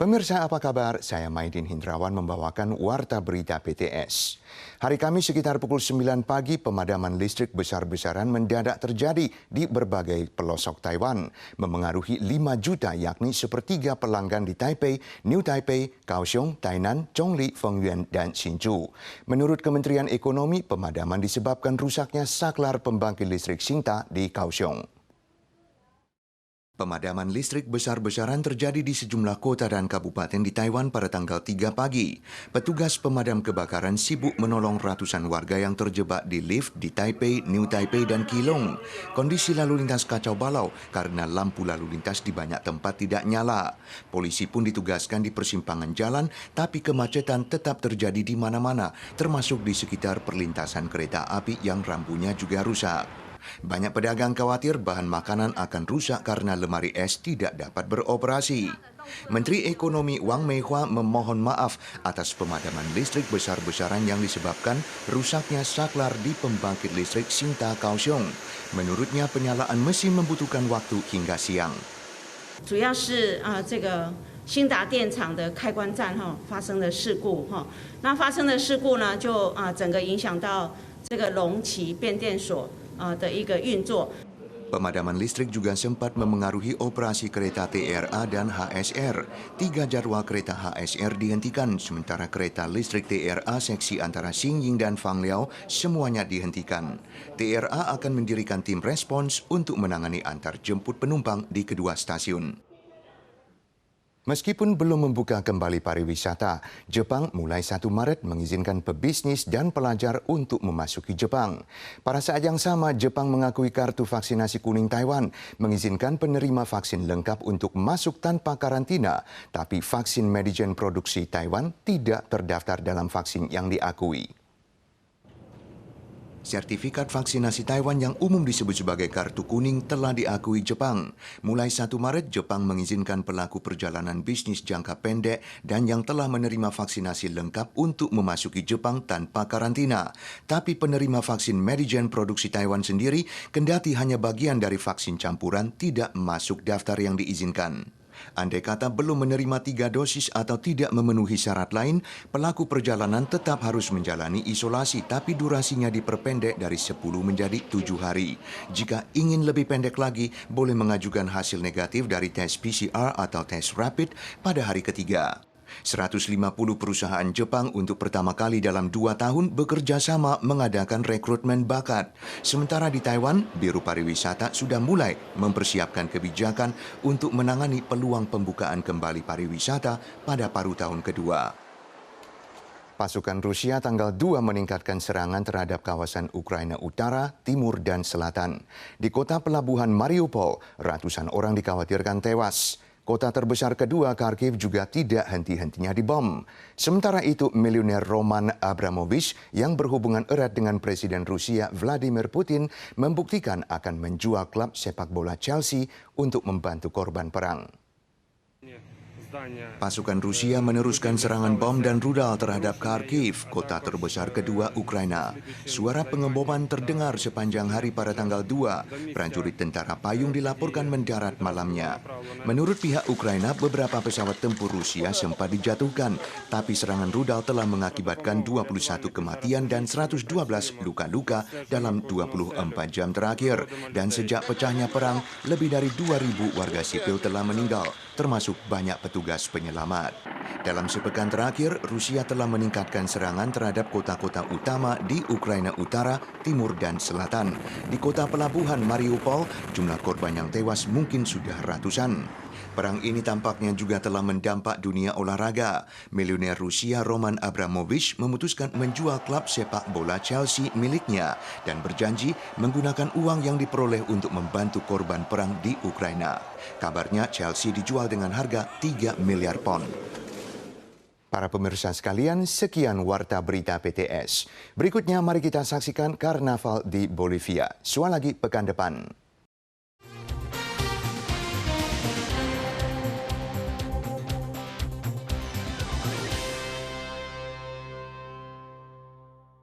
Pemirsa apa kabar? Saya Maidin Hindrawan membawakan Warta Berita PTS. Hari Kamis sekitar pukul 9 pagi pemadaman listrik besar-besaran mendadak terjadi di berbagai pelosok Taiwan. Memengaruhi 5 juta yakni sepertiga pelanggan di Taipei, New Taipei, Kaohsiung, Tainan, Zhongli, Fengyuan, dan Hsinchu. Menurut Kementerian Ekonomi, pemadaman disebabkan rusaknya saklar pembangkit listrik Xingda di Kaohsiung. Pemadaman listrik besar-besaran terjadi di sejumlah kota dan kabupaten di Taiwan pada tanggal 3 pagi. Petugas pemadam kebakaran sibuk menolong ratusan warga yang terjebak di lift di Taipei, New Taipei, dan Keelung. Kondisi lalu lintas kacau balau karena lampu lalu lintas di banyak tempat tidak nyala. Polisi pun ditugaskan di persimpangan jalan, tapi kemacetan tetap terjadi di mana-mana, termasuk di sekitar perlintasan kereta api yang rambunya juga rusak. Banyak pedagang khawatir bahan makanan akan rusak karena lemari es tidak dapat beroperasi. Menteri Ekonomi Wang Meihua memohon maaf atas pemadaman listrik besar-besaran yang disebabkan rusaknya saklar di pembangkit listrik Xingda Kaohsiung. Menurutnya penyalaan mesin membutuhkan waktu hingga siang. 主要是这个兴达电厂的开关站发生了事故那发生的事故呢就整个影响到这个龙崎变电所的一个运作。 Pemadaman listrik juga sempat memengaruhi operasi kereta TRA dan HSR. 3 jadwal kereta HSR dihentikan, sementara kereta listrik TRA seksi antara Xingying dan Fangliao semuanya dihentikan. TRA akan mendirikan tim respons untuk menangani antar jemput penumpang di kedua stasiun. Meskipun belum membuka kembali pariwisata, Jepang mulai 1 Maret mengizinkan pebisnis dan pelajar untuk memasuki Jepang. Pada saat yang sama, Jepang mengakui kartu vaksinasi kuning Taiwan, mengizinkan penerima vaksin lengkap untuk masuk tanpa karantina, tapi vaksin Medigen produksi Taiwan tidak terdaftar dalam vaksin yang diakui. Sertifikat vaksinasi Taiwan yang umum disebut sebagai kartu kuning telah diakui Jepang. Mulai 1 Maret, Jepang mengizinkan pelaku perjalanan bisnis jangka pendek dan yang telah menerima vaksinasi lengkap untuk memasuki Jepang tanpa karantina. Tapi penerima vaksin Medigen produksi Taiwan sendiri, kendati hanya bagian dari vaksin campuran, tidak masuk daftar yang diizinkan. Andai kata belum menerima 3 dosis atau tidak memenuhi syarat lain, pelaku perjalanan tetap harus menjalani isolasi, tapi durasinya diperpendek dari 10 menjadi 7 hari. Jika ingin lebih pendek lagi, boleh mengajukan hasil negatif dari tes PCR atau tes rapid pada hari ketiga. 150 perusahaan Jepang untuk pertama kali dalam 2 tahun bekerja sama mengadakan rekrutmen bakat. Sementara di Taiwan, Biro Pariwisata sudah mulai mempersiapkan kebijakan untuk menangani peluang pembukaan kembali pariwisata pada paruh tahun kedua. Pasukan Rusia tanggal 2 meningkatkan serangan terhadap kawasan Ukraina Utara, Timur, dan Selatan. Di kota pelabuhan Mariupol, ratusan orang dikhawatirkan tewas. Kota terbesar kedua, Kharkiv, juga tidak henti-hentinya dibom. Sementara itu, miliuner Roman Abramovich yang berhubungan erat dengan Presiden Rusia Vladimir Putin membuktikan akan menjual klub sepak bola Chelsea untuk membantu korban perang. Pasukan Rusia meneruskan serangan bom dan rudal terhadap Kharkiv, kota terbesar kedua Ukraina. Suara pengeboman terdengar sepanjang hari pada tanggal 2. Prajurit tentara payung dilaporkan mendarat malamnya. Menurut pihak Ukraina, beberapa pesawat tempur Rusia sempat dijatuhkan, tapi serangan rudal telah mengakibatkan 21 kematian dan 112 luka-luka dalam 24 jam terakhir. Dan sejak pecahnya perang, lebih dari 2.000 warga sipil telah meninggal, termasuk banyak petugas penyelamat. Dalam sepekan terakhir, Rusia telah meningkatkan serangan terhadap kota-kota utama di Ukraina Utara, Timur, dan Selatan. Di kota pelabuhan Mariupol, jumlah korban yang tewas mungkin sudah ratusan. Perang ini tampaknya juga telah mendampak dunia olahraga. Miliuner Rusia Roman Abramovich memutuskan menjual klub sepak bola Chelsea miliknya dan berjanji menggunakan uang yang diperoleh untuk membantu korban perang di Ukraina. Kabarnya Chelsea dijual dengan harga 3 miliar pon. Para pemirsa sekalian, sekian Warta Berita PTS. Berikutnya mari kita saksikan karnaval di Bolivia. Sua lagi pekan depan.